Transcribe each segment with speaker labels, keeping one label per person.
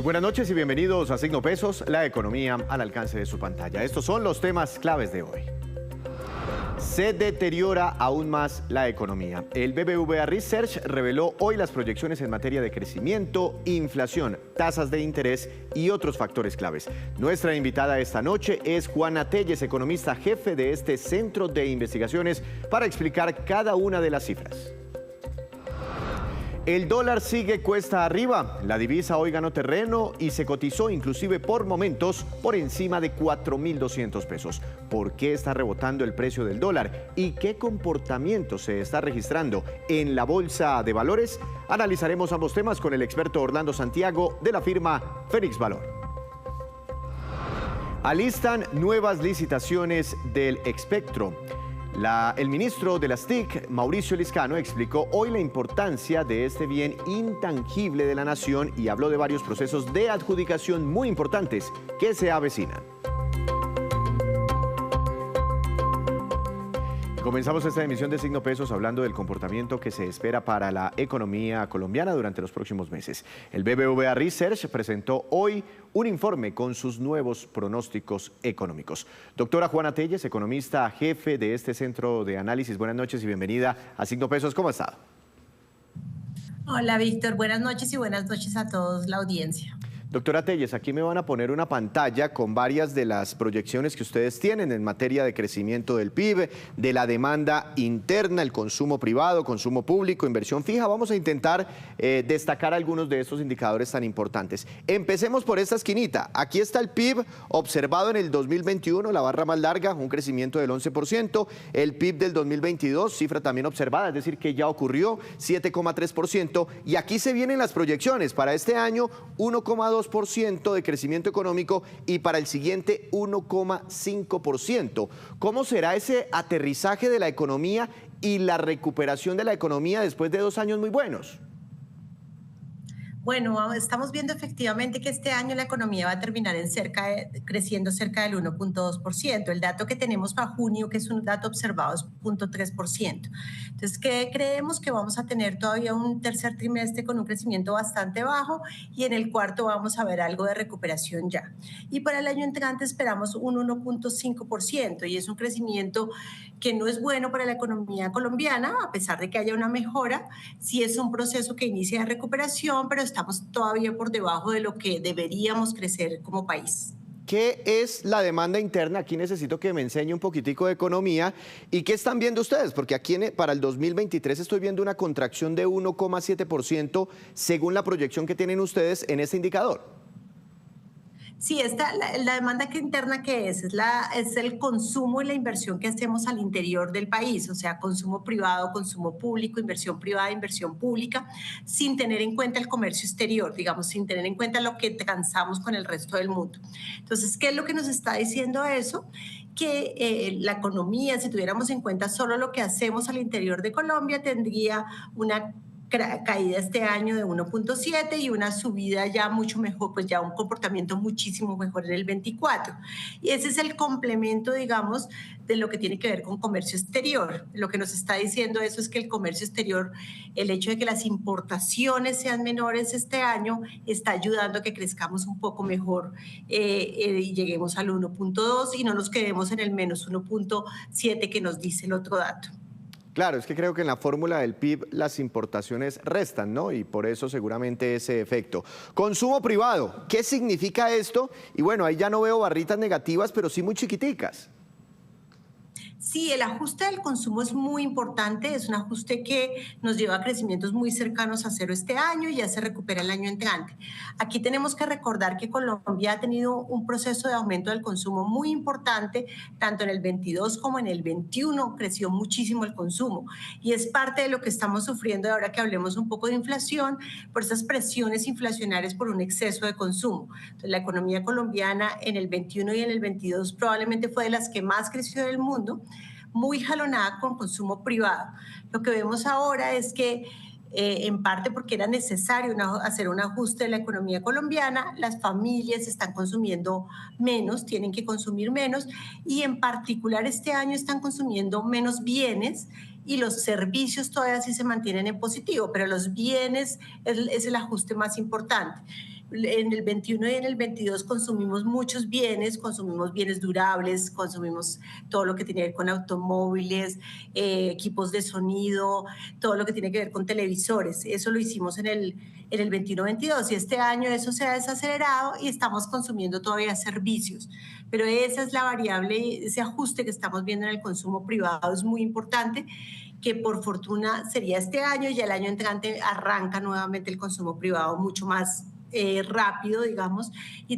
Speaker 1: buenas noches y bienvenidos a Signo Pesos, la economía al alcance de su pantalla. Estos son los temas claves de hoy. Se deteriora aún más la economía. El BBVA Research reveló hoy las proyecciones en materia de crecimiento, inflación, tasas de interés y otros factores claves. Nuestra invitada esta noche es Juana Telles, economista jefe de este centro de investigaciones, para explicar cada una de las cifras. El dólar sigue cuesta arriba. La divisa hoy ganó terreno y se cotizó inclusive por momentos por encima de 4.200 pesos. ¿Por qué está rebotando el precio del dólar? ¿Y qué comportamiento se está registrando en la bolsa de valores? Analizaremos ambos temas con el experto Orlando Santiago de la firma Fénix Valor. Alistan nuevas licitaciones del espectro. El ministro de las TIC, Mauricio Liscano, explicó hoy la importancia de este bien intangible de la nación y habló de varios procesos de adjudicación muy importantes que se avecinan. Comenzamos esta emisión de Signo Pesos hablando del comportamiento que se espera para la economía colombiana durante los próximos meses. El BBVA Research presentó hoy un informe con sus nuevos pronósticos económicos. Doctora Juana Telles, economista jefe de este centro de análisis, buenas noches y bienvenida a Signo Pesos. ¿Cómo ha estado?
Speaker 2: Hola, Víctor. Buenas noches y buenas noches a todos la audiencia.
Speaker 1: Doctora Telles, aquí me van a poner una pantalla con varias de las proyecciones que ustedes tienen en materia de crecimiento del PIB, de la demanda interna, el consumo privado, consumo público, inversión fija. Vamos a intentar destacar algunos de estos indicadores tan importantes. Empecemos por esta esquinita. Aquí está el PIB observado en el 2021, la barra más larga, un crecimiento del 11%. El PIB del 2022, cifra también observada, es decir, que ya ocurrió, 7,3%. Y aquí se vienen las proyecciones para este año, 1,2% de crecimiento económico y para el siguiente 1,5%. ¿Cómo será ese aterrizaje de la economía y la recuperación de la economía después de 2 años muy buenos?
Speaker 2: Bueno, estamos viendo efectivamente que este año la economía va a terminar creciendo cerca del 1,2%. El dato que tenemos para junio, que es un dato observado, es 0,3%. Entonces, ¿qué creemos? Que vamos a tener todavía un tercer trimestre con un crecimiento bastante bajo y en el cuarto vamos a ver algo de recuperación ya. Y para el año entrante esperamos un 1,5% y es un crecimiento que no es bueno para la economía colombiana, a pesar de que haya una mejora. Sí es un proceso que inicia de recuperación, pero estamos todavía por debajo de lo que deberíamos crecer como país.
Speaker 1: ¿Qué es la demanda interna? Aquí necesito que me enseñe un poquitico de economía. ¿Y qué están viendo ustedes? Porque aquí para el 2023 estoy viendo una contracción de 1,7% según la proyección que tienen ustedes en este indicador.
Speaker 2: Sí, la demanda interna que es el consumo y la inversión que hacemos al interior del país, o sea, consumo privado, consumo público, inversión privada, inversión pública, sin tener en cuenta el comercio exterior, digamos, sin tener en cuenta lo que transamos con el resto del mundo. Entonces, ¿qué es lo que nos está diciendo eso? Que la economía, si tuviéramos en cuenta solo lo que hacemos al interior de Colombia, tendría una caída este año de 1,7 y una subida ya mucho mejor, pues ya un comportamiento muchísimo mejor en el 24. Y ese es el complemento, digamos, de lo que tiene que ver con comercio exterior. Lo que nos está diciendo eso es que el comercio exterior, el hecho de que las importaciones sean menores este año, está ayudando a que crezcamos un poco mejor y lleguemos al 1,2 y no nos quedemos en el menos 1,7 que nos dice el otro dato.
Speaker 1: Claro, es que creo que en la fórmula del PIB las importaciones restan, ¿no? Y por eso seguramente ese efecto. Consumo privado, ¿qué significa esto? Y bueno, ahí ya no veo barritas negativas, pero sí muy chiquiticas.
Speaker 2: Sí, el ajuste del consumo es muy importante, es un ajuste que nos lleva a crecimientos muy cercanos a cero este año y ya se recupera el año entrante. Aquí tenemos que recordar que Colombia ha tenido un proceso de aumento del consumo muy importante, tanto en el 22 como en el 21 creció muchísimo el consumo y es parte de lo que estamos sufriendo ahora que hablemos un poco de inflación, por esas presiones inflacionarias por un exceso de consumo. Entonces, la economía colombiana en el 21 y en el 22 probablemente fue de las que más creció del mundo, muy jalonada con consumo privado. Lo que vemos ahora es que en parte porque era necesario hacer un ajuste de la economía colombiana, las familias están consumiendo menos, tienen que consumir menos y en particular este año están consumiendo menos bienes y los servicios todavía sí se mantienen en positivo, pero los bienes es el ajuste más importante. En el 21 y en el 22 consumimos muchos bienes, consumimos bienes durables, consumimos todo lo que tiene que ver con automóviles, equipos de sonido, todo lo que tiene que ver con televisores. Eso lo hicimos en el 21-22 y este año eso se ha desacelerado y estamos consumiendo todavía servicios. Pero esa es la variable, ese ajuste que estamos viendo en el consumo privado es muy importante, que por fortuna sería este año y el año entrante arranca nuevamente el consumo privado mucho más rápido, digamos, y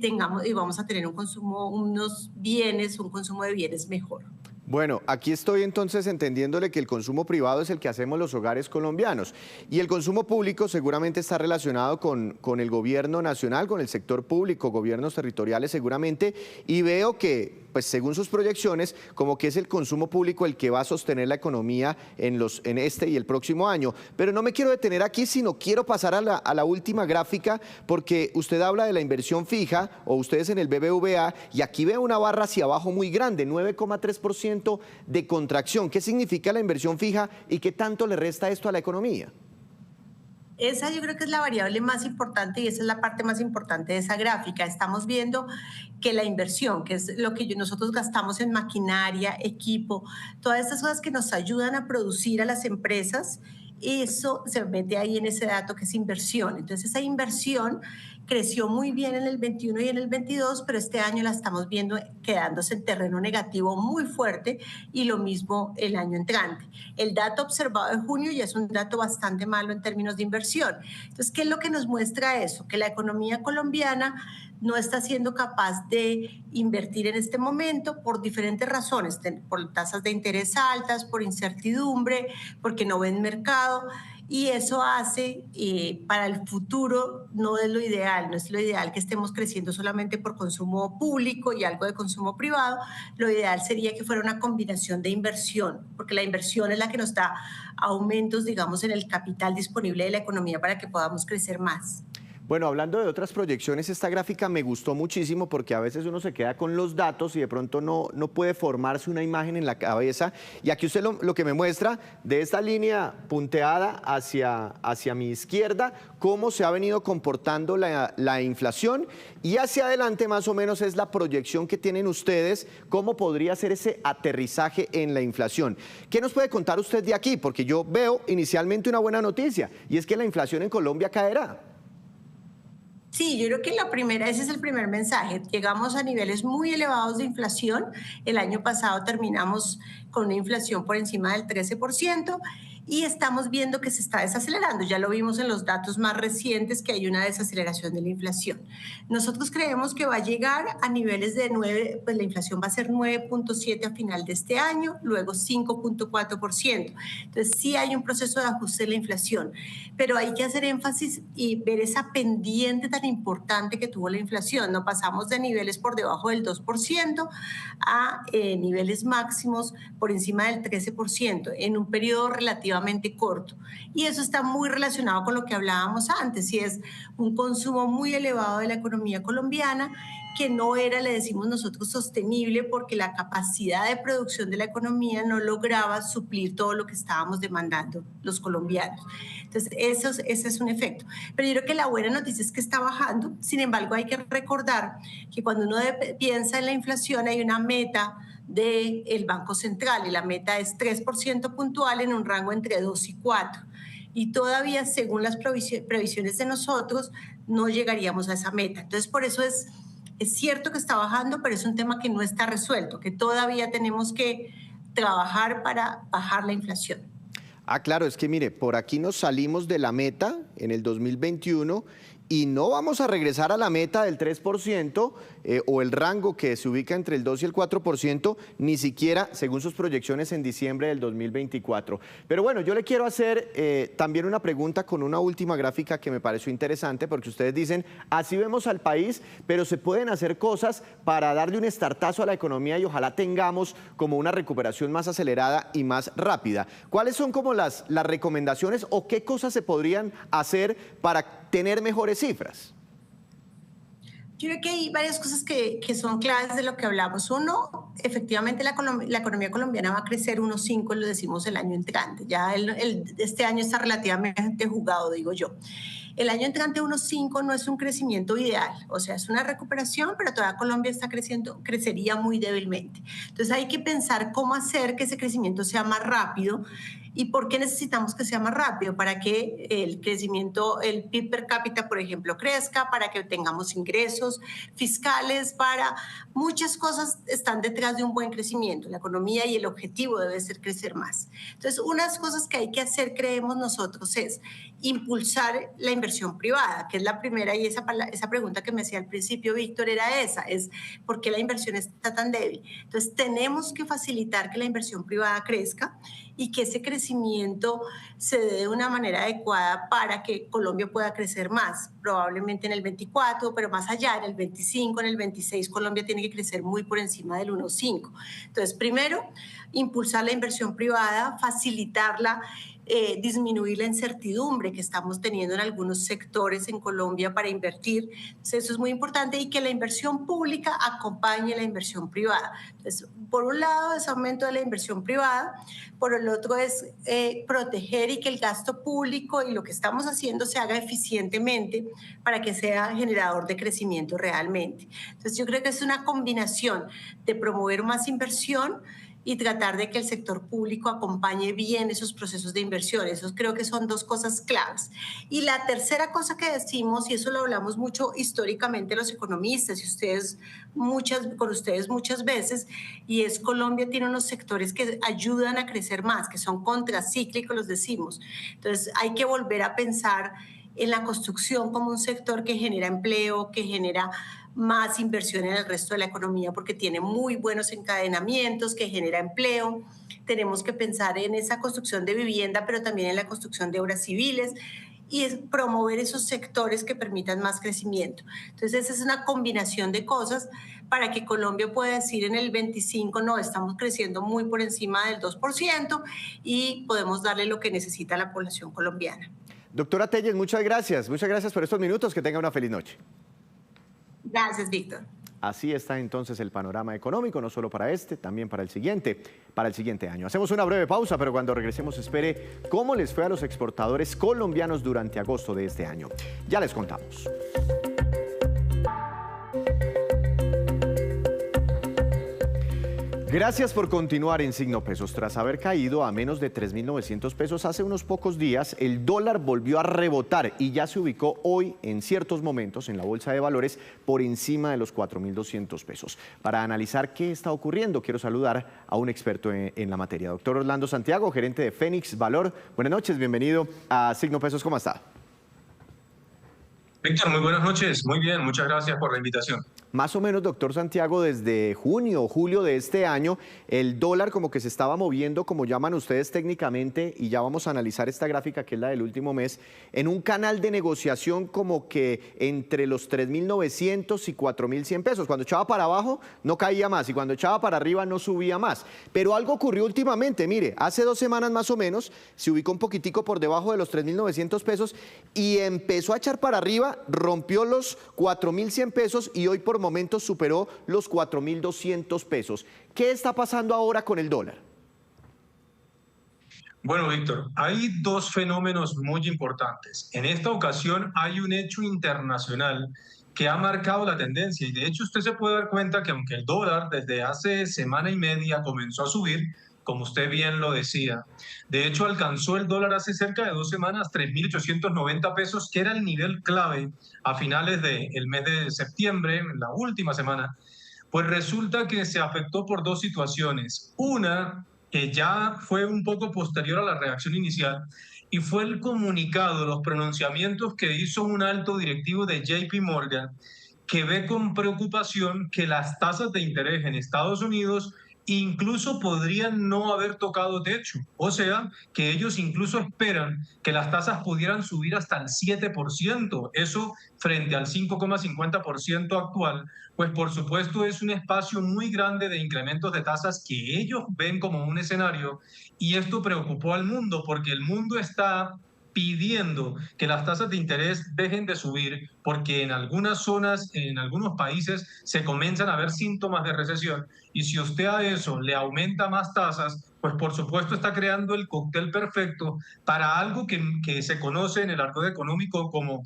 Speaker 2: vamos a tener un consumo, unos bienes, un consumo de bienes mejor.
Speaker 1: Bueno, aquí estoy entonces entendiéndole que el consumo privado es el que hacemos los hogares colombianos y el consumo público seguramente está relacionado con el gobierno nacional, con el sector público, gobiernos territoriales seguramente, y veo que, pues según sus proyecciones, como que es el consumo público el que va a sostener la economía en este y el próximo año. Pero no me quiero detener aquí, sino quiero pasar a la última gráfica, porque usted habla de la inversión fija, o ustedes en el BBVA, y aquí veo una barra hacia abajo muy grande, 9,3% de contracción. ¿Qué significa la inversión fija y qué tanto le resta esto a la economía?
Speaker 2: Esa yo creo que es la variable más importante y esa es la parte más importante de esa gráfica. Estamos viendo que la inversión, que es lo que nosotros gastamos en maquinaria, equipo, todas estas cosas que nos ayudan a producir a las empresas, eso se mete ahí en ese dato que es inversión. Entonces esa inversión creció muy bien en el 21 y en el 22, pero este año la estamos viendo quedándose en terreno negativo muy fuerte y lo mismo el año entrante. El dato observado de junio ya es un dato bastante malo en términos de inversión. Entonces, ¿qué es lo que nos muestra eso? Que la economía colombiana no está siendo capaz de invertir en este momento por diferentes razones, por tasas de interés altas, por incertidumbre, porque no ven mercado. Y eso hace para el futuro no es lo ideal, no es lo ideal que estemos creciendo solamente por consumo público y algo de consumo privado. Lo ideal sería que fuera una combinación de inversión, porque la inversión es la que nos da aumentos, digamos, en el capital disponible de la economía para que podamos crecer más.
Speaker 1: Bueno, hablando de otras proyecciones, esta gráfica me gustó muchísimo porque a veces uno se queda con los datos y de pronto no puede formarse una imagen en la cabeza. Y aquí usted lo que me muestra de esta línea punteada hacia mi izquierda, cómo se ha venido comportando la inflación, y hacia adelante más o menos es la proyección que tienen ustedes, cómo podría ser ese aterrizaje en la inflación. ¿Qué nos puede contar usted de aquí? Porque yo veo inicialmente una buena noticia y es que la inflación en Colombia caerá.
Speaker 2: Sí, yo creo que ese es el primer mensaje. Llegamos a niveles muy elevados de inflación. El año pasado terminamos con una inflación por encima del 13% y estamos viendo que se está desacelerando. Ya lo vimos en los datos más recientes que hay una desaceleración de la inflación. Nosotros creemos que va a llegar a niveles de 9, pues la inflación va a ser 9,7 a final de este año, luego 5,4%. Entonces sí hay un proceso de ajuste de la inflación, pero hay que hacer énfasis y ver esa pendiente tan importante que tuvo la inflación. No pasamos de niveles por debajo del 2% a niveles máximos por encima del 13% en un periodo relativamente corto. Y eso está muy relacionado con lo que hablábamos antes, y es un consumo muy elevado de la economía colombiana que no era, le decimos nosotros, sostenible porque la capacidad de producción de la economía no lograba suplir todo lo que estábamos demandando los colombianos. Entonces, ese es un efecto. Pero yo creo que la buena noticia es que está bajando. Sin embargo, hay que recordar que cuando uno piensa en la inflación hay una meta del Banco Central y la meta es 3% puntual en un rango entre 2 y 4. Y todavía, según las previsiones de nosotros, no llegaríamos a esa meta. Entonces, por eso es cierto que está bajando, pero es un tema que no está resuelto, que todavía tenemos que trabajar para bajar la inflación.
Speaker 1: Ah, claro, es que mire, por aquí nos salimos de la meta en el 2021 y no vamos a regresar a la meta del 3% o el rango que se ubica entre el 2 y el 4%, ni siquiera según sus proyecciones en diciembre del 2024. Pero bueno, yo le quiero hacer también una pregunta con una última gráfica que me pareció interesante, porque ustedes dicen, así vemos al país, pero se pueden hacer cosas para darle un estartazo a la economía y ojalá tengamos como una recuperación más acelerada y más rápida. ¿Cuáles son como las recomendaciones o qué cosas se podrían hacer para tener mejores cifras?
Speaker 2: Yo creo que hay varias cosas que son claves de lo que hablamos. Uno, efectivamente la economía colombiana va a crecer 1,5, lo decimos el año entrante. Ya este año está relativamente jugado, digo yo. El año entrante 1.5 no es un crecimiento ideal, o sea, es una recuperación, pero todavía Colombia está creciendo, crecería muy débilmente. Entonces hay que pensar cómo hacer que ese crecimiento sea más rápido. ¿Y por qué necesitamos que sea más rápido? Para que el crecimiento, el PIB per cápita, por ejemplo, crezca, para que tengamos ingresos fiscales, para muchas cosas están detrás de un buen crecimiento. La economía y el objetivo debe ser crecer más. Entonces, unas cosas que hay que hacer, creemos nosotros, es impulsar la inversión privada, que es la primera, y esa pregunta que me hacía al principio Víctor era esa, es ¿por qué la inversión está tan débil? Entonces, tenemos que facilitar que la inversión privada crezca y que ese crecimiento se dé de una manera adecuada para que Colombia pueda crecer más, probablemente en el 24, pero más allá, en el 25, en el 26, Colombia tiene que crecer muy por encima del 1.5. Entonces, primero, impulsar la inversión privada, facilitarla, disminuir la incertidumbre que estamos teniendo en algunos sectores en Colombia para invertir. Entonces, eso es muy importante y que la inversión pública acompañe la inversión privada. Entonces, por un lado es aumento de la inversión privada, por el otro es proteger y que el gasto público y lo que estamos haciendo se haga eficientemente para que sea generador de crecimiento realmente. Entonces, yo creo que es una combinación de promover más inversión y tratar de que el sector público acompañe bien esos procesos de inversión. Eso creo que son dos cosas claves. Y la tercera cosa que decimos, y eso lo hablamos mucho históricamente los economistas con ustedes muchas veces, y es Colombia tiene unos sectores que ayudan a crecer más, que son contracíclicos, los decimos. Entonces hay que volver a pensar en la construcción como un sector que genera empleo, que genera más inversión en el resto de la economía porque tiene muy buenos encadenamientos, que genera empleo. Tenemos que pensar en esa construcción de vivienda, pero también en la construcción de obras civiles y es promover esos sectores que permitan más crecimiento. Entonces, esa es una combinación de cosas para que Colombia pueda decir en el 25, no, estamos creciendo muy por encima del 2% y podemos darle lo que necesita la población colombiana.
Speaker 1: Doctora Telles, muchas gracias. Muchas gracias por estos minutos. Que tenga una feliz noche.
Speaker 2: Gracias, Víctor.
Speaker 1: Así está entonces el panorama económico, no solo para este, también para el siguiente año. Hacemos una breve pausa, pero cuando regresemos espere cómo les fue a los exportadores colombianos durante agosto de este año. Ya les contamos. Gracias por continuar en Signo Pesos. Tras haber caído a menos de 3.900 pesos hace unos pocos días, el dólar volvió a rebotar y ya se ubicó hoy en ciertos momentos en la Bolsa de Valores por encima de los 4.200 pesos. Para analizar qué está ocurriendo, quiero saludar a un experto en la materia. Doctor Orlando Santiago, gerente de Fénix Valor. Buenas noches, bienvenido a Signo Pesos. ¿Cómo está?
Speaker 3: Víctor, muy buenas noches. Muy bien, muchas gracias por la invitación.
Speaker 1: Más o menos, doctor Santiago, desde junio o julio de este año, el dólar como que se estaba moviendo, como llaman ustedes técnicamente, y ya vamos a analizar esta gráfica que es la del último mes, en un canal de negociación como que entre los 3.900 y 4.100 pesos. Cuando echaba para abajo no caía más y cuando echaba para arriba no subía más. Pero algo ocurrió últimamente, mire, hace 2 semanas más o menos se ubicó un poquitico por debajo de los 3.900 pesos y empezó a echar para arriba, rompió los 4.100 pesos y hoy por momentos superó los 4.200 pesos. ¿Qué está pasando ahora con el dólar?
Speaker 3: Bueno, Víctor, hay dos fenómenos muy importantes. En esta ocasión hay un hecho internacional que ha marcado la tendencia y de hecho usted se puede dar cuenta que aunque el dólar desde hace semana y media comenzó a subir, como usted bien lo decía, de hecho alcanzó el dólar hace cerca de 2 semanas 3.890 pesos, que era el nivel clave a finales del mes de septiembre, en la última semana. Pues resulta que se afectó por dos situaciones. Una, que ya fue un poco posterior a la reacción inicial, y fue el comunicado, los pronunciamientos que hizo un alto directivo de JP Morgan, que ve con preocupación que las tasas de interés en Estados Unidos incluso podrían no haber tocado techo. O sea, que ellos incluso esperan que las tasas pudieran subir hasta el 7%. Eso frente al 5,50% actual, pues por supuesto es un espacio muy grande de incrementos de tasas que ellos ven como un escenario y esto preocupó al mundo porque el mundo está pidiendo que las tasas de interés dejen de subir porque en algunas zonas, en algunos países, se comienzan a ver síntomas de recesión. Y si usted a eso le aumenta más tasas, pues por supuesto está creando el cóctel perfecto para algo que se conoce en el argot económico como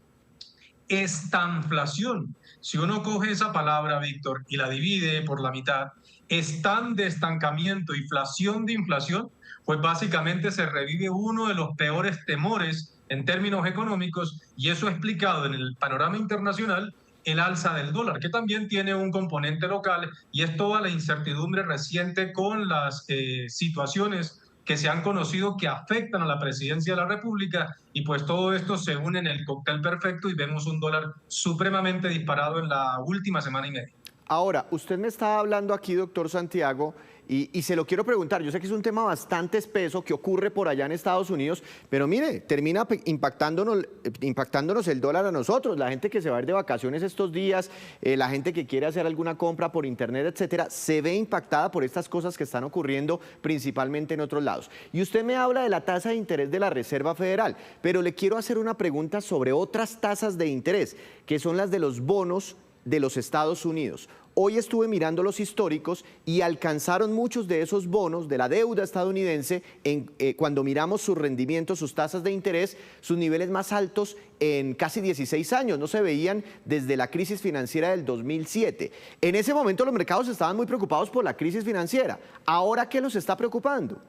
Speaker 3: estanflación. Si uno coge esa palabra, Víctor, y la divide por la mitad, estan de estancamiento, inflación de inflación, pues básicamente se revive uno de los peores temores en términos económicos, y eso ha explicado en el panorama internacional el alza del dólar, que también tiene un componente local, y es toda la incertidumbre reciente con las situaciones que se han conocido que afectan a la presidencia de la República, y pues todo esto se une en el cóctel perfecto y vemos un dólar supremamente disparado en la última semana y media.
Speaker 1: Ahora, usted me está hablando aquí, doctor Santiago, y se lo quiero preguntar. Yo sé que es un tema bastante espeso que ocurre por allá en Estados Unidos, pero mire, termina impactándonos el dólar a nosotros, la gente que se va a ir de vacaciones estos días, la gente que quiere hacer alguna compra por internet, etcétera, se ve impactada por estas cosas que están ocurriendo principalmente en otros lados. Y usted me habla de la tasa de interés de la Reserva Federal, pero le quiero hacer una pregunta sobre otras tasas de interés, que son las de los bonos de los Estados Unidos. Hoy estuve mirando los históricos y alcanzaron muchos de esos bonos de la deuda estadounidense cuando miramos sus rendimientos, sus tasas de interés, sus niveles más altos en casi 16 años. No se veían desde la crisis financiera del 2007. En ese momento los mercados estaban muy preocupados por la crisis financiera. ¿Ahora qué los está preocupando?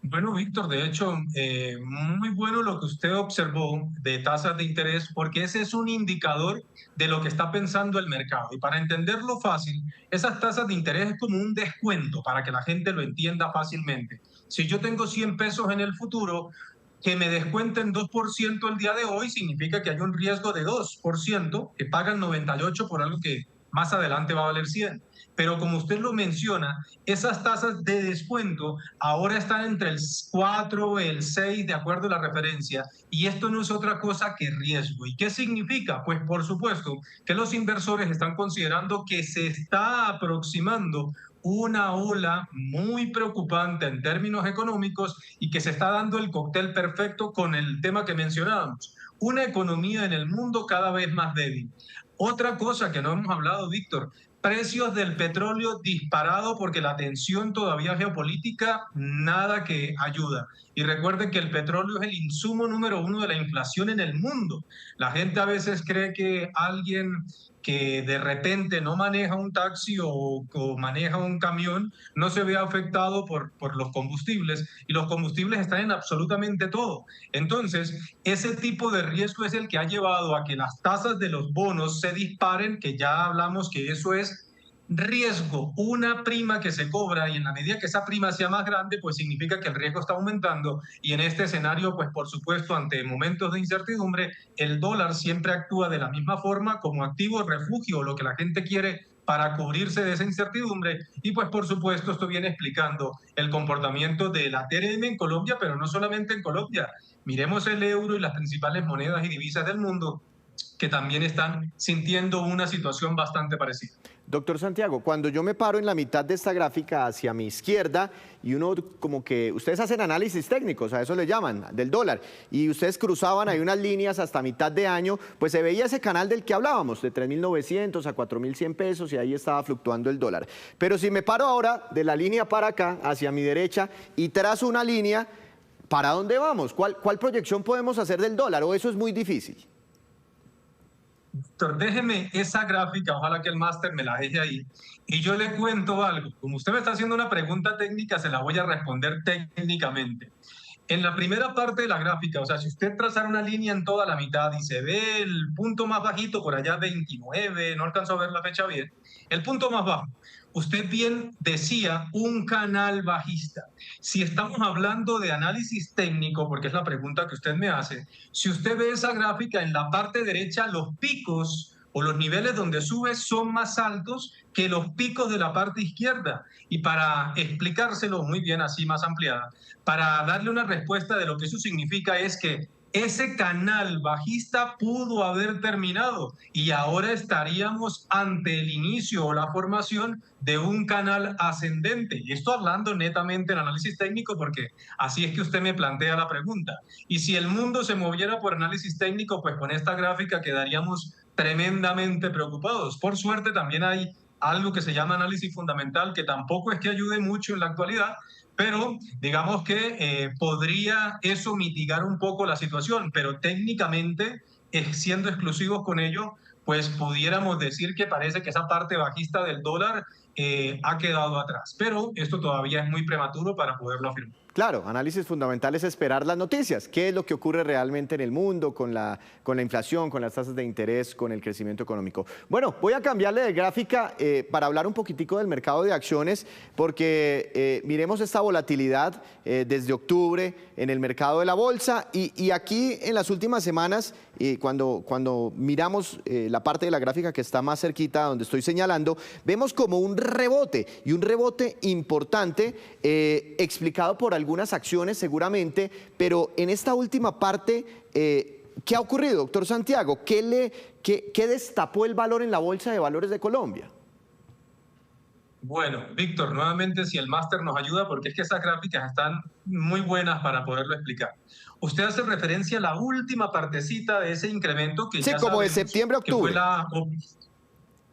Speaker 3: Bueno, Víctor, de hecho, muy bueno lo que usted observó de tasas de interés, porque ese es un indicador de lo que está pensando el mercado. Y para entenderlo fácil, esas tasas de interés es como un descuento para que la gente lo entienda fácilmente. Si yo tengo 100 pesos en el futuro, que me descuenten 2% el día de hoy significa que hay un riesgo de 2%, que pagan 98 por algo que más adelante va a valer 100. Pero como usted lo menciona, esas tasas de descuento ahora están entre el 4 y el 6, de acuerdo a la referencia, y esto no es otra cosa que riesgo. ¿Y qué significa? Pues por supuesto que los inversores están considerando que se está aproximando una ola muy preocupante en términos económicos y que se está dando el cóctel perfecto con el tema que mencionábamos, una economía en el mundo cada vez más débil. Otra cosa que no hemos hablado, Víctor, precios del petróleo disparados porque la tensión todavía geopolítica nada que ayuda. Y recuerden que el petróleo es el insumo número uno de la inflación en el mundo. La gente a veces cree que alguien que de repente no maneja un taxi o maneja un camión no se ve afectado por los combustibles, y los combustibles están en absolutamente todo. Entonces, ese tipo de riesgo es el que ha llevado a que las tasas de los bonos se disparen, que ya hablamos que eso es riesgo, una prima que se cobra, y en la medida que esa prima sea más grande, pues significa que el riesgo está aumentando, y en este escenario, pues por supuesto, ante momentos de incertidumbre, el dólar siempre actúa de la misma forma como activo refugio, lo que la gente quiere para cubrirse de esa incertidumbre. Y pues por supuesto esto viene explicando el comportamiento de la TRM en Colombia, pero no solamente en Colombia. Miremos el euro y las principales monedas y divisas del mundo, que también están sintiendo una situación bastante parecida.
Speaker 1: Doctor Santiago, cuando yo me paro en la mitad de esta gráfica hacia mi izquierda y uno como que, ustedes hacen análisis técnicos, a eso le llaman, del dólar, y ustedes cruzaban ahí unas líneas hasta mitad de año, pues se veía ese canal del que hablábamos, de 3.900 a 4.100 pesos, y ahí estaba fluctuando el dólar. Pero si me paro ahora de la línea para acá, hacia mi derecha, y trazo una línea, ¿para dónde vamos? ¿Cuál proyección podemos hacer del dólar? ¿O eso es muy difícil?
Speaker 3: Doctor, déjeme esa gráfica, ojalá que el máster me la deje ahí, y yo le cuento algo. Como usted me está haciendo una pregunta técnica, se la voy a responder técnicamente. En la primera parte de la gráfica, o sea, si usted trazara una línea en toda la mitad y se ve el punto más bajito por allá, 29, no alcanzo a ver la fecha bien, el punto más bajo, usted bien decía un canal bajista. Si estamos hablando de análisis técnico, porque es la pregunta que usted me hace, si usted ve esa gráfica en la parte derecha, los picos o los niveles donde sube son más altos que los picos de la parte izquierda. Y para explicárselo muy bien, así más ampliada, para darle una respuesta de lo que eso significa, es que ese canal bajista pudo haber terminado y ahora estaríamos ante el inicio o la formación de un canal ascendente. Y esto hablando netamente en análisis técnico, porque así es que usted me plantea la pregunta. Y si el mundo se moviera por análisis técnico, pues con esta gráfica quedaríamos tremendamente preocupados. Por suerte también hay algo que se llama análisis fundamental, que tampoco es que ayude mucho en la actualidad, pero digamos que podría eso mitigar un poco la situación, pero técnicamente, siendo exclusivos con ello, pues pudiéramos decir que parece que esa parte bajista del dólar ha quedado atrás, pero esto todavía es muy prematuro para poderlo afirmar.
Speaker 1: Claro, análisis fundamental es esperar las noticias. ¿Qué es lo que ocurre realmente en el mundo con la inflación, con las tasas de interés, con el crecimiento económico? Bueno, voy a cambiarle de gráfica para hablar un poquitico del mercado de acciones, porque miremos esta volatilidad desde octubre en el mercado de la bolsa y aquí en las últimas semanas, cuando miramos la parte de la gráfica que está más cerquita donde estoy señalando, vemos como un rebote y un rebote importante explicado por algunas acciones seguramente, pero en esta última parte, ¿qué ha ocurrido, doctor Santiago? ¿Qué destapó el valor en la Bolsa de Valores de Colombia?
Speaker 3: Bueno, Víctor, nuevamente si el máster nos ayuda, porque es que esas gráficas están muy buenas para poderlo explicar. Usted hace referencia a la última partecita de ese incremento que
Speaker 1: sí,
Speaker 3: ya
Speaker 1: como de
Speaker 3: sabemos
Speaker 1: septiembre a
Speaker 3: que fue
Speaker 1: octubre.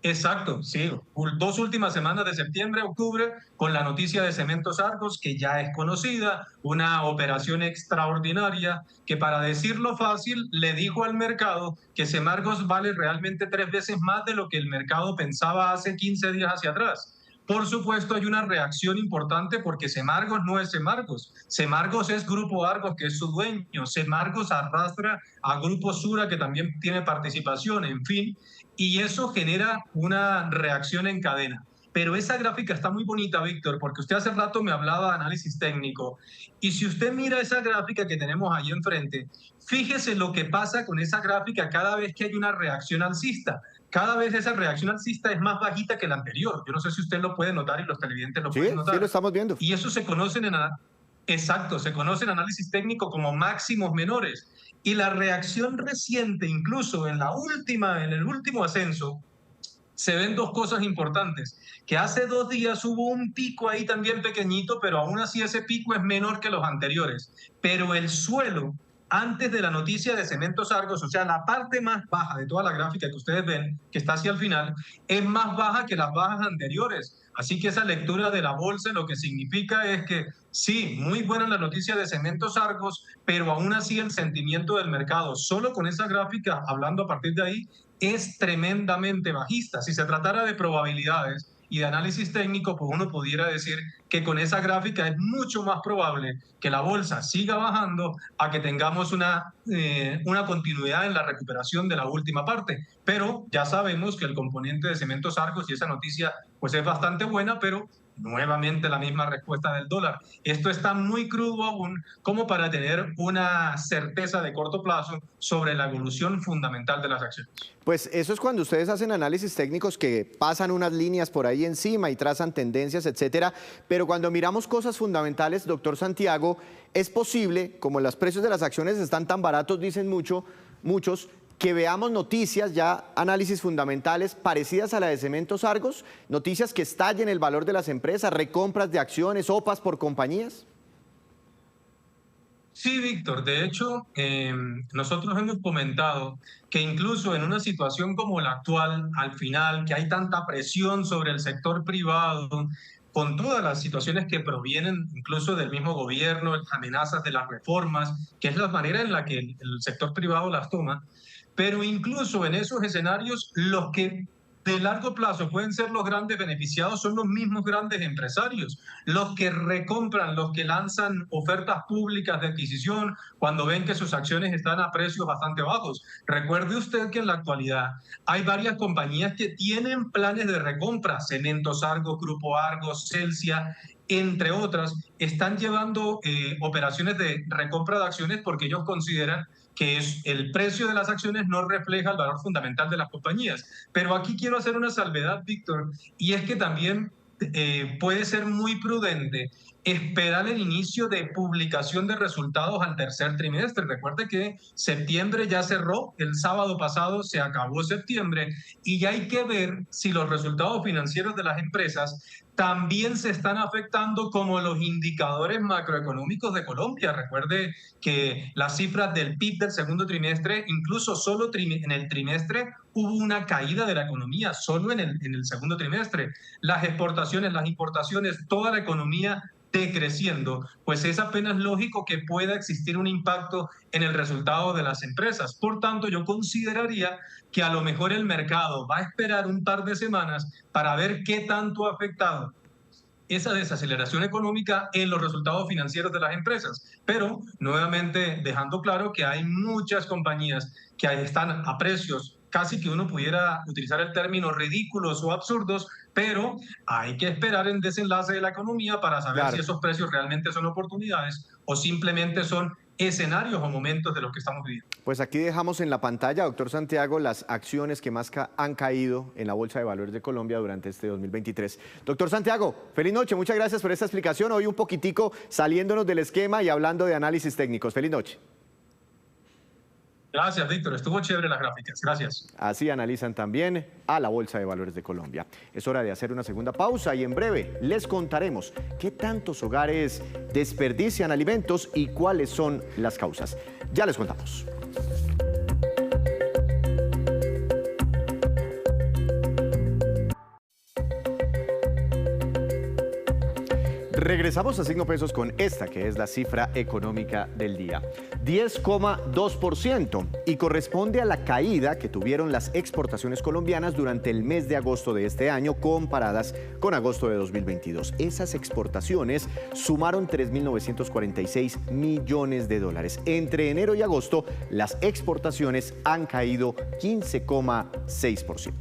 Speaker 3: Exacto, sí. 2 últimas semanas de septiembre a octubre con la noticia de Cementos Argos, que ya es conocida, una operación extraordinaria que, para decirlo fácil, le dijo al mercado que Semargos vale realmente 3 veces más de lo que el mercado pensaba hace 15 días hacia atrás. Por supuesto, hay una reacción importante porque Semargos no es Semargos. Semargos es Grupo Argos, que es su dueño. Semargos arrastra a Grupo Sura, que también tiene participación, en fin. Y eso genera una reacción en cadena. Pero esa gráfica está muy bonita, Víctor, porque usted hace rato me hablaba de análisis técnico. Y si usted mira esa gráfica que tenemos ahí enfrente, fíjese lo que pasa con esa gráfica cada vez que hay una reacción alcista. Cada vez esa reacción alcista es más bajita que la anterior. Yo no sé si usted lo puede notar y los televidentes lo
Speaker 1: Sí,
Speaker 3: pueden notar.
Speaker 1: sí, lo estamos viendo.
Speaker 3: Y eso se conoce exacto, se conoce en análisis técnico como máximos menores. Y la reacción reciente, incluso en el último ascenso, se ven 2 cosas importantes, que hace 2 días hubo un pico ahí también pequeñito, pero aún así ese pico es menor que los anteriores. Pero el suelo, antes de la noticia de Cementos Argos, o sea, la parte más baja de toda la gráfica que ustedes ven, que está hacia el final, es más baja que las bajas anteriores. Así que esa lectura de la bolsa lo que significa es que sí, muy buena la noticia de Cementos Argos, pero aún así el sentimiento del mercado, solo con esa gráfica, hablando a partir de ahí, es tremendamente bajista. Si se tratara de probabilidades y de análisis técnico, pues uno pudiera decir que con esa gráfica es mucho más probable que la bolsa siga bajando a que tengamos una continuidad en la recuperación de la última parte. Pero ya sabemos que el componente de Cementos Argos y esa noticia pues es bastante buena, pero nuevamente la misma respuesta del dólar. Esto está muy crudo aún como para tener una certeza de corto plazo sobre la evolución fundamental de las acciones.
Speaker 1: Pues eso es cuando ustedes hacen análisis técnicos que pasan unas líneas por ahí encima y trazan tendencias, etcétera. Pero cuando miramos cosas fundamentales, doctor Santiago, es posible, como los precios de las acciones están tan baratos, dicen muchos, que veamos noticias ya, análisis fundamentales parecidas a la de Cementos Argos, noticias que estallen el valor de las empresas, recompras de acciones, OPAs por compañías.
Speaker 3: Sí, Víctor. De hecho, nosotros hemos comentado que incluso en una situación como la actual, al final, que hay tanta presión sobre el sector privado, con todas las situaciones que provienen incluso del mismo gobierno, las amenazas de las reformas, que es la manera en la que el sector privado las toma, pero incluso en esos escenarios, los que de largo plazo pueden ser los grandes beneficiados son los mismos grandes empresarios, los que recompran, los que lanzan ofertas públicas de adquisición cuando ven que sus acciones están a precios bastante bajos. Recuerde usted que en la actualidad hay varias compañías que tienen planes de recompra, Cementos Argos, Grupo Argos, Celsia, entre otras, están llevando operaciones de recompra de acciones porque ellos consideran que el precio de las acciones no refleja el valor fundamental de las compañías. Pero aquí quiero hacer una salvedad, Víctor, y es que también puede ser muy prudente esperar el inicio de publicación de resultados al tercer trimestre. Recuerde que septiembre ya cerró, el sábado pasado se acabó septiembre y ya hay que ver si los resultados financieros de las empresas también se están afectando como los indicadores macroeconómicos de Colombia. Recuerde que las cifras del PIB del segundo trimestre, incluso solo en el trimestre, hubo una caída de la economía, solo en el segundo trimestre. Las exportaciones, las importaciones, toda la economía decreciendo, pues es apenas lógico que pueda existir un impacto en el resultado de las empresas. Por tanto, yo consideraría que a lo mejor el mercado va a esperar un par de semanas para ver qué tanto ha afectado esa desaceleración económica en los resultados financieros de las empresas. Pero, nuevamente, dejando claro que hay muchas compañías que están a precios casi que uno pudiera utilizar el término ridículos o absurdos, pero hay que esperar el desenlace de la economía para saber si esos precios realmente son oportunidades o simplemente son escenarios o momentos de los que estamos viviendo.
Speaker 1: Pues aquí dejamos en la pantalla, doctor Santiago, las acciones que más han caído en la Bolsa de Valores de Colombia durante este 2023. Doctor Santiago, feliz noche, muchas gracias por esta explicación. Hoy un poquitico saliéndonos del esquema y hablando de análisis técnicos. Feliz noche.
Speaker 3: Gracias, Víctor. Estuvo chévere las gráficas. Gracias.
Speaker 1: Así analizan también a la Bolsa de Valores de Colombia. Es hora de hacer una segunda pausa y en breve les contaremos qué tantos hogares desperdician alimentos y cuáles son las causas. Ya les contamos. Regresamos a Signo Pesos con esta que es la cifra económica del día. 10,2% y corresponde a la caída que tuvieron las exportaciones colombianas durante el mes de agosto de este año comparadas con agosto de 2022. Esas exportaciones sumaron 3.946 millones de dólares. Entre enero y agosto, las exportaciones han caído 15,6%.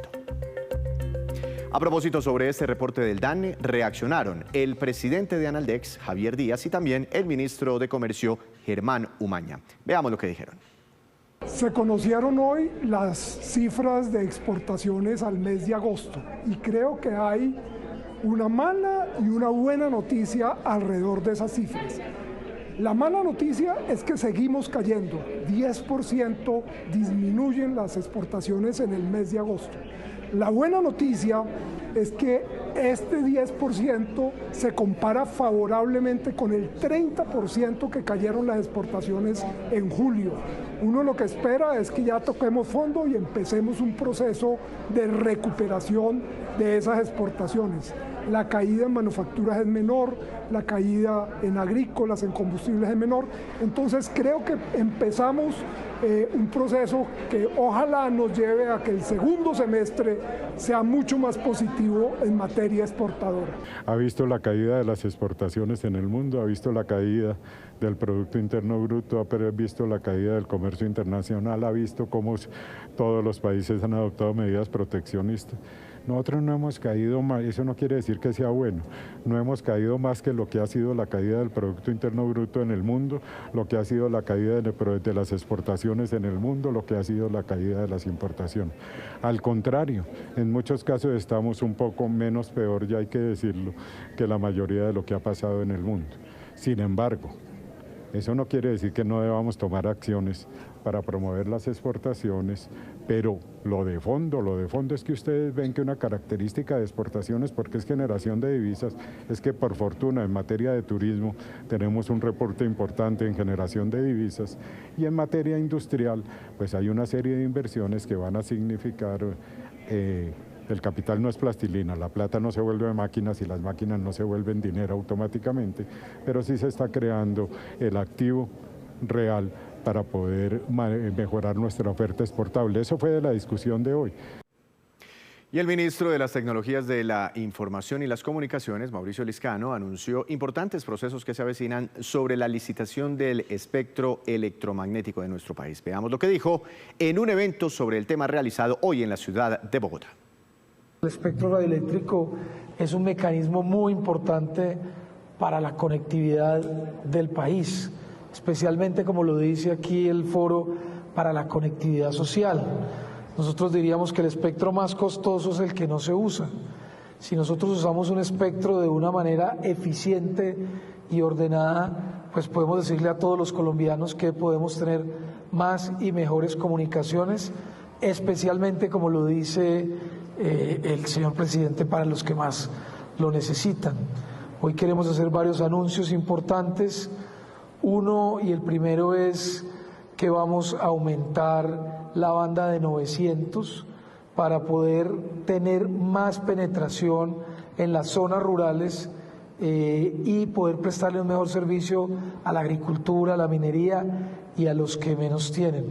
Speaker 1: A propósito sobre este reporte del DANE, reaccionaron el presidente de Analdex, Javier Díaz, y también el ministro de Comercio, Germán Umaña. Veamos lo que dijeron.
Speaker 4: Se conocieron hoy las cifras de exportaciones al mes de agosto y creo que hay una mala y una buena noticia alrededor de esas cifras. La mala noticia es que seguimos cayendo, 10% disminuyen las exportaciones en el mes de agosto. La buena noticia es que este 10% se compara favorablemente con el 30% que cayeron las exportaciones en julio. Uno lo que espera es que ya toquemos fondo y empecemos un proceso de recuperación de esas exportaciones. La caída en manufacturas es menor, la caída en agrícolas, en combustibles es menor. Entonces creo que empezamos un proceso que ojalá nos lleve a que el segundo semestre sea mucho más positivo en materia exportadora.
Speaker 5: Ha visto la caída de las exportaciones en el mundo, ha visto la caída del Producto Interno Bruto, ha visto la caída del comercio internacional, ha visto cómo todos los países han adoptado medidas proteccionistas. Nosotros no hemos caído más, eso no quiere decir que sea bueno, no hemos caído más que lo que ha sido la caída del Producto Interno Bruto en el mundo, lo que ha sido la caída de las exportaciones en el mundo, lo que ha sido la caída de las importaciones. Al contrario, en muchos casos estamos un poco menos peor, ya hay que decirlo, que la mayoría de lo que ha pasado en el mundo. Sin embargo, eso no quiere decir que no debamos tomar acciones para promover las exportaciones, pero lo de fondo es que ustedes ven que una característica de exportaciones, porque es generación de divisas, es que por fortuna en materia de turismo tenemos un reporte importante en generación de divisas y en materia industrial pues hay una serie de inversiones que van a significar el capital no es plastilina, la plata no se vuelve máquinas y las máquinas no se vuelven dinero automáticamente, pero sí se está creando el activo real para poder mejorar nuestra oferta exportable. Eso fue de la discusión de hoy.
Speaker 1: Y el ministro de las Tecnologías de la Información y las Comunicaciones, Mauricio Liscano, anunció importantes procesos que se avecinan sobre la licitación del espectro electromagnético de nuestro país. Veamos lo que dijo en un evento sobre el tema realizado hoy en la ciudad de Bogotá.
Speaker 6: El espectro radioeléctrico es un mecanismo muy importante para la conectividad del país, especialmente, como lo dice aquí el foro, para la conectividad social. Nosotros diríamos que el espectro más costoso es el que no se usa. Si nosotros usamos un espectro de una manera eficiente y ordenada, pues podemos decirle a todos los colombianos que podemos tener más y mejores comunicaciones, especialmente, como lo dice el señor presidente, para los que más lo necesitan. Hoy queremos hacer varios anuncios importantes. Uno, y el primero, es que vamos a aumentar la banda de 900 para poder tener más penetración en las zonas rurales y poder prestarle un mejor servicio a la agricultura, a la minería y a los que menos tienen.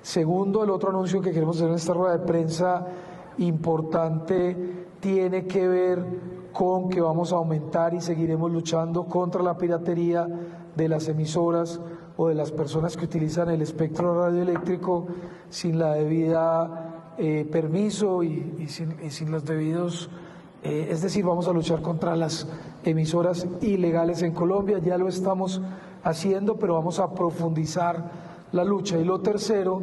Speaker 6: Segundo, el otro anuncio que queremos hacer en esta rueda de prensa importante tiene que ver con que vamos a aumentar y seguiremos luchando contra la piratería de las emisoras o de las personas que utilizan el espectro radioeléctrico sin la debida permiso y sin los debidos, es decir, vamos a luchar contra las emisoras ilegales en Colombia. Ya lo estamos haciendo, pero vamos a profundizar la lucha. Y lo tercero,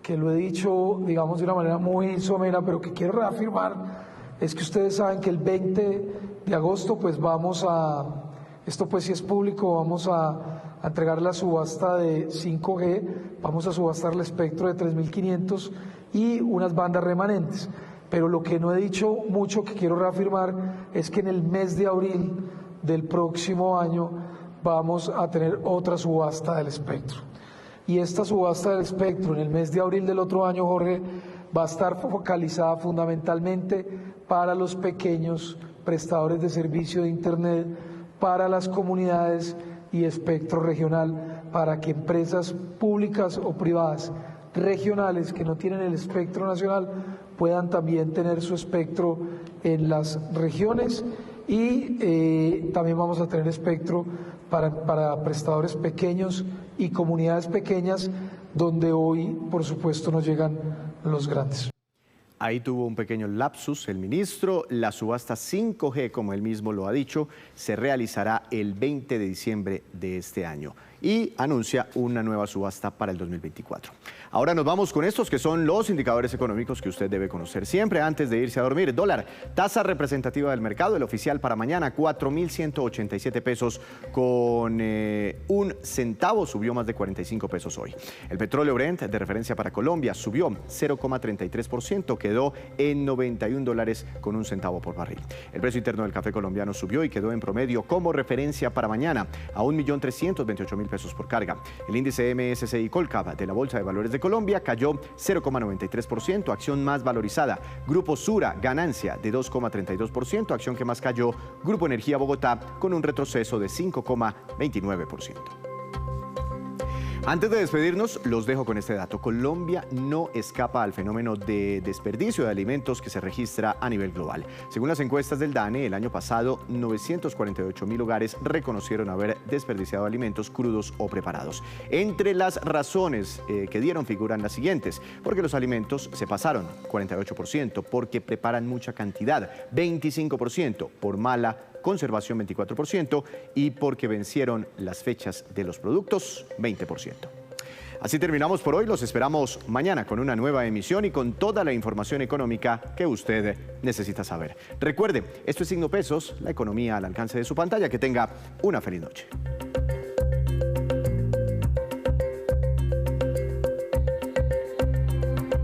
Speaker 6: que lo he dicho, digamos, de una manera muy somera, pero que quiero reafirmar, es que ustedes saben que el 20 de agosto, pues vamos a, esto pues si es público, vamos a entregar la subasta de 5G, vamos a subastar el espectro de 3.500 y unas bandas remanentes. Pero lo que no he dicho mucho, que quiero reafirmar, es que en el mes de abril del próximo año vamos a tener otra subasta del espectro. Y esta subasta del espectro en el mes de abril del otro año, Jorge, va a estar focalizada fundamentalmente para los pequeños prestadores de servicio de Internet, para las comunidades y espectro regional, para que empresas públicas o privadas regionales que no tienen el espectro nacional puedan también tener su espectro en las regiones, y también vamos a tener espectro para prestadores pequeños y comunidades pequeñas donde hoy, por supuesto, no llegan los grandes.
Speaker 1: Ahí tuvo un pequeño lapsus el ministro. La subasta 5G, como él mismo lo ha dicho, se realizará el 20 de diciembre de este año y anuncia una nueva subasta para el 2024. Ahora nos vamos con estos que son los indicadores económicos que usted debe conocer siempre antes de irse a dormir. Dólar, tasa representativa del mercado, el oficial para mañana, 4.187 pesos con un centavo, subió más de 45 pesos hoy. El petróleo Brent de referencia para Colombia subió 0,33%, quedó en $91 con un centavo por barril. El precio interno del café colombiano subió y quedó en promedio como referencia para mañana a 1.328.000 pesos por carga. El índice MSCI Colcap de la Bolsa de Valores de Colombia cayó 0,93%, acción más valorizada. Grupo Sura, ganancia de 2,32%, acción que más cayó. Grupo Energía Bogotá con un retroceso de 5,29%. Antes de despedirnos, los dejo con este dato. Colombia no escapa al fenómeno de desperdicio de alimentos que se registra a nivel global. Según las encuestas del DANE, el año pasado, 948.000 hogares reconocieron haber desperdiciado alimentos crudos o preparados. Entre las razones que dieron figuran las siguientes: porque los alimentos se pasaron, 48%, porque preparan mucha cantidad, 25%, por mala conservación, 24%, y porque vencieron las fechas de los productos, 20%. Así terminamos por hoy. Los esperamos mañana con una nueva emisión y con toda la información económica que usted necesita saber. Recuerde, esto es Signo Pesos, la economía al alcance de su pantalla. Que tenga una feliz noche.